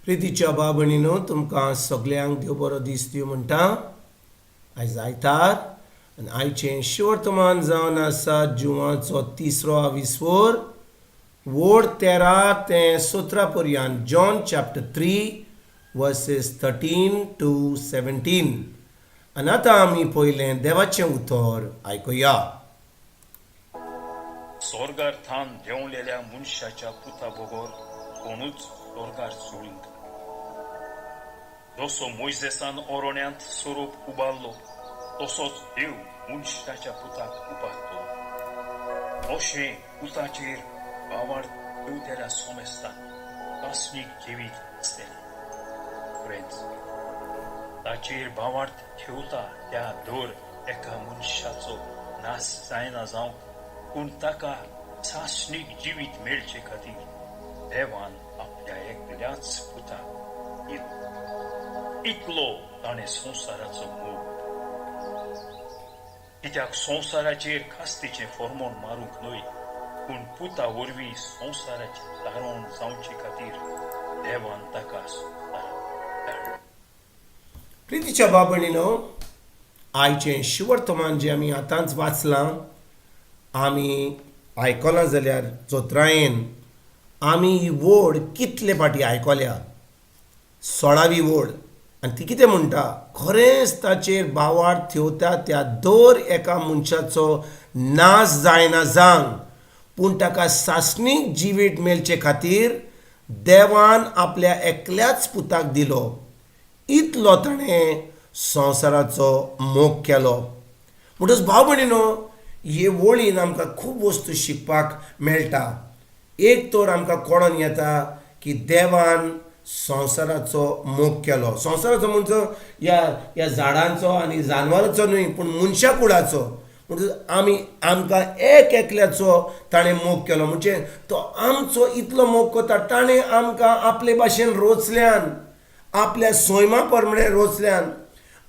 प्रितीच्या बाबणीनो तुमकां सगल्यांक देव बरो दीस दिवं म्हणटा. आयज आयतार आनी आयचें शिवर्तमान जावन आसा जुवाचो 3रो विस्वोर वोड 13 ते 17 पर्यंत. John chapter 3 versus 13 to 17. आनी आतां आमी पयलें देवाचें उतर आयकुया. स्वर्गार्थान देंवलेल्या मनशाच्या पुता बरोबर कोणूच स्वर्गार सोडूंक. जसो मोइसेसान ओरोण्यांत स्वरूप उबारलो तसोच देव मनशाच्या पुताक उबारतलो. अशें पुताचेर वावर देवतेल्या सोमेस्तान कास्मीक जिवीत आसलेलें. फ्रेंड्स, ताचेर भावार्थ ठेवता त्या दर एका मनशाचो नाश जायना जावंक, पूण ताका शासनीक जिवीत मेळचे खातीर देवान आपल्या एकल्याच पुताक दिलो. इतलो ताणें संवसाराचो मोग. कित्याक संवसाराचेर खास्तीचें फॉर्मोन मारूंक न्हय, पूण पुता वरवीं संवसाराचें तारण जावचे खातीर देवान ताका धाडलो. प्रितीच्या बाबणीनो, आयचें शिवर्तमान जें आमी आतांच वाचलां, आमी आयकलां जाल्यार जोत्रायेन आमी ही वोड कितले फाटी आयकल्या. 16वी वोड. आनी ती कितें म्हणटा, खरेंच ताचेर भावार्थ ठेवता त्या दर एका मनशाचो नाश जायना जावंक, पूण ताका शासनीक जिवीत मेळचे खातीर देवान आपल्या एकल्याच पुताक दिलो. इतलो ताणें संवसाराचो मोग केलो. म्हणटच भाव भयणीनो, हे वळीन आमकां खूब वस्तू शिकपाक मेळटा. एक तर आमकां कळोन येता की देवान संवसाराचो मोग केलो. संवसाराचो म्हणजे ह्या झाडांचो आनी जानवरांचो न्हय, पूण मनशा कुळाचो. म्हणजे आमकां एकल्याचो ताणें मोग केलो. म्हणजे तो आमचो इतलो मोग करता. ताणें आमकां आपले भाशेन रोचल्यान, आपल्या सोयमा प्रमाणे रोचल्यान,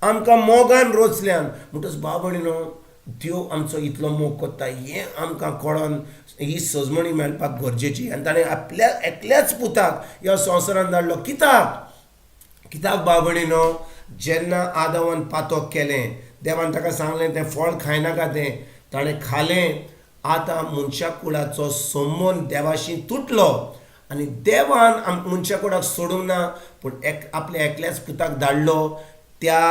आमकां मोगान रोचल्यान. म्हणटच भाव भयणीनो, देव आमचो इतलो मोग करता हें आमकां कळोन ही सजमणी मेळपाक गरजेची. आनी ताणें आपल्या एकल्याच पुताक ह्या संवसारांत धाडलो. कित्याक भाव भयणीनो, जेन्ना आदामान पातक केलें, देवान ताका सांगलें तें फळ खायनाका तें, ताणें खालें. आतां मनशा कुळाचो संबंद देवाशी तुटलो आनी देवान मनशा कुळाक सोडूंक ना, पूण आपल्या एकल्याच पुताक धाडलो त्या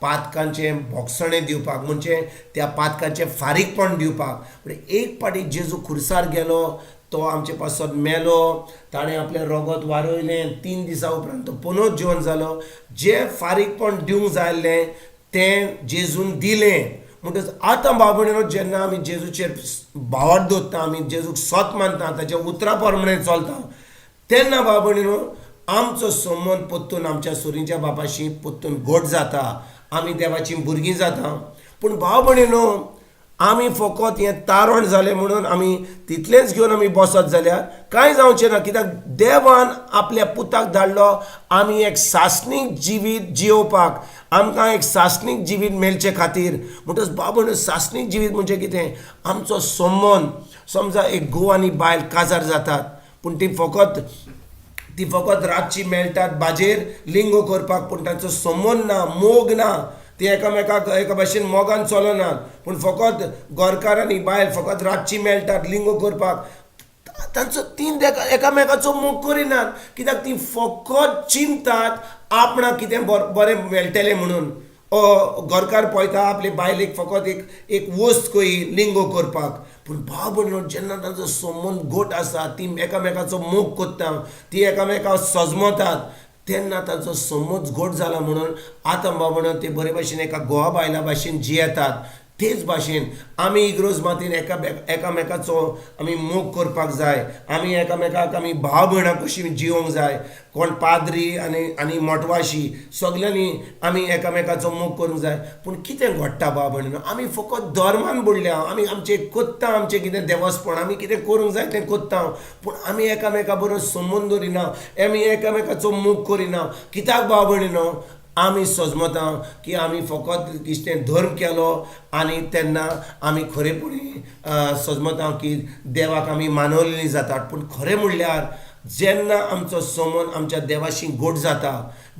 पातकांचें भोगसणें दिवपाक, म्हणजे त्या पातकांचें फारीकपण दिवपाक. एक पाटी जेजू खुर्सार गेलो, तो आमचे पासत मेलो, ताणें आपलें रगत वारयलें, 3 दिसां उपरांत तो पुनोत जिवन जालो. जें फारीकपण दिवंक जाय आसलें तें जेजून दिलें. म्हणटच आतां भाव भयणीनो, जेन्ना आमी जेजूचेर भावार्थ दवरता, आमी जेजूक सत मानता, ताच्या उतरा प्रमाणे चलता, तेन्ना भाव भयणीनो आमचो संबंद परतून आमच्या सुरीच्या बापाशी परतून घट जाता. आमी देवाचीं भुरगीं जाता. पूण भाव भयणीनो, आमी फकत हें तारण जालें म्हणून आमी तितलेंच घेवन आमी बसत जाल्यार कांय जावचें ना. कित्याक देवान आपल्या पुताक धाडलो आमी एक शासनीक जिवीत जियोवपाक, आमकां एक शासनीक जिवीत मेळचे खातीर. म्हणटच भाव भयणीनो, शासनीक जिवीत म्हणजे कितें? आमचो संबंद. समजा एक घोव आनी बायल काजार जातात, पूण ती फकत रातची मेळटात बाजेर लिंगो करपाक, पूण तांचो संबंद ना, मोग ना. ती एकामेकाक एका भाशेन मोगान चलनात, पूण फकत गोरकार आनी बायल फकत रातची मेळटात लिंगो करपाक. तांचो तीन एकामेकाचो मोग करिनात. कित्याक ती फकत चिंतात आपणाक कितें बरें मेळटलें म्हणून. गोरकार पळयता आपले बायलेक फकत एक वस्त कही लिंगो करपाक. पूण भाव भयणीनो, जेन्ना तांचो संबंद घट आसा, ती एकामेकाचो मोग करता, ती एकामेकाक सजमतात, तेन्ना तांचो संबंद घट जाला म्हणून आतां भाव भयणीनो ते बरे भाशेन एका घोवा बायला भाशेन जियेतात. तेच भाशेन आमी इग्रोज मातीन एकामेकाचो आमी मोग करपाक जाय. आमी एकामेकाक आमी भाव भयणां कशीं जिवंक जाय. कोण पाद्री आनी मोटवाशी सगल्यांनी आमी एकामेकाचो मोग करूंक जाय. पूण कितें घडटा भाव भयणीनो, आमी फकत धर्मान बुडल्या. आमी आमचें कोत्ता, आमचें कितें देवस्थपण, आमी कितें करूंक जाय तें कोत्ता, पूण आमी एकामेका बरोबर संबंद दवरिना, आमी एकामेकाचो मोग करिना. कित्याक भाव भयणीनो, आमी सजमता की आमी फकत कितें धर्म केलो आनी तेन्ना आमी खरेपणी सजमता की देवाक आमी मानवलेलीं जातात. पूण खरें म्हणल्यार जेन्ना आमचो समन आमच्या देवाशी गोड जाता,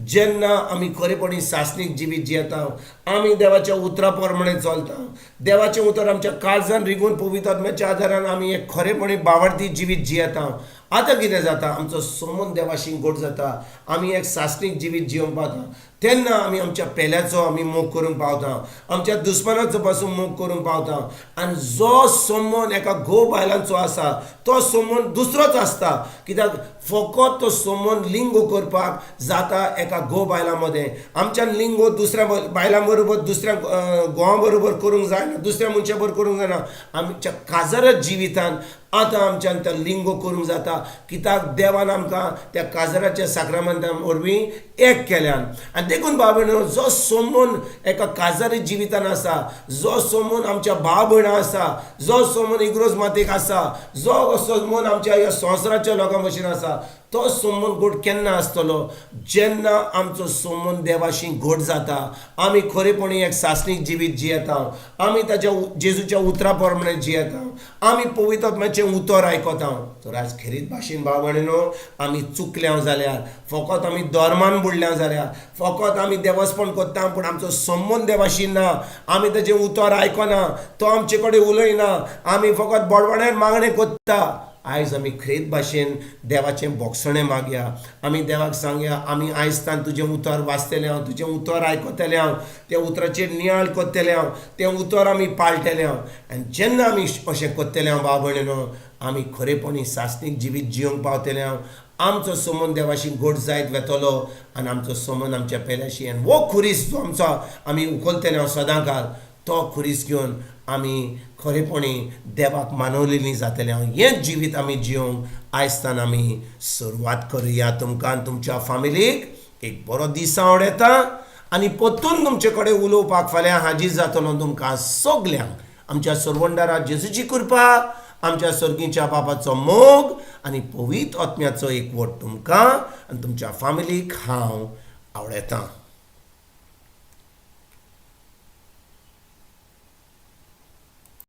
जेन्ना आमी खरेपणी सासणीक जिवीत जियेता, आमी देवाच्या उतरा प्रमाणे चलता, देवाचें उतर आमच्या काळजान रिगून पवित्र आत्म्याच्या आदारान आमी एक खरेपणी बावडती जिवीत जियेता. आतां कितें जाता, आमचो समन देवाशी गोड जाता, आमी एक सासणीक जिवीत जियोंक पावता. तेन्ना आमी आमच्या पेल्याचो आमी मोग करूंक पावता, आमच्या दुस्मानाचो पासून मोग करूंक पावता. आनी जो समन एका घोव बायलांचो आसा तो समन दुसरोच आसता, कित्याक फकत तो समन लिंगो करपाक जाता एका घोव बायलां मदें. आमच्यान लिंगो दुसऱ्या बायलां बरोबर, दुसऱ्या घोवा बरोबर करूंक जायना, दुसऱ्या मनशा बरोबर करूंक जायना. आमच्या काजरच जिवितान आतां आमच्यान त्या लिंगो करूंक जाता, कित्याक देवान आमकां त्या काजराच्या साक्रामेंता वरवीं एक केल्यान. आनी देखून भाव भयणो, जो समन एका काजरी जिवितान आसा, जो समन आमच्या भाव भयणां आसा, जो समन इग्रोज मातेक आसा, जो समन आमच्या ह्या संवसाराच्या लोकां भशेन आसा, तो समन गोड केन्ना आसतलो, जेन्ना आमचो समन देवाशी गोड जाता, आमी खरेपणी एक सासणीक जिवीत जियेता, आमी ताच्या जेजूच्या उतरा प्रमाणे जियेता, आमी पवित्र आत्म्याचें उतर आयकता. तर आज खेरीत भाशेन भाव भयणीनो, आमी चुकल्या जाल्यार, फकत आमी धर्मान बुडल्या जाल्यार, फकत आमी देवस्पण करता पूण आमचो संबंद देवाशी ना, आमी ताचें उतर आयकना, तो आमचे कडेन उलयना, आमी फकत बडबड्यान मागणें करता. आयज आमी खरेत भाशेन देवाचें बोगसणें मागया. आमी देवाक सांगया, आमी आयजतान तुजें उतर वाचतलें हांव, तुजें उतर आयकतलें हांव, त्या उतराचेर नियाळ करतलें हांव, तें उतर आमी पाळटलें हांव. आनी जेन्ना आमी अशें करतलें हांव भाव भयणीनो, आमी खरेपणी सासणीक जिवीत जियोंक पावतलें हांव. आमचो समन देवाशी गोड जायत वेतलो आनी आमचो समन आमच्या पेल्याशी, आनी वो खुरीस जो आमचो आमी उखलतलें हांव सदांकाळ, तो खुरीस घेवन आमी खरेपणी देवाक मानवलेलीं जातलें हांव. हेंच जिवीत आमी जियोंक आयजतान आमी सुरवात करुया. तुमकां आनी तुमच्या फॅमिलीक एक बरो दीस हांव येता आनी परतून तुमचे कडेन उलोवपाक फाल्यां हाजीर जातलो. तुमकां सगल्यांक आमच्या सर्वंडारा जेजूची कृपा, आमच्या सर्गीच्या बापाचो मोग आनी पवित्र आत्म्याचो एकवट तुमकां आनी तुमच्या फॅमिलीक हांव आवडयतां.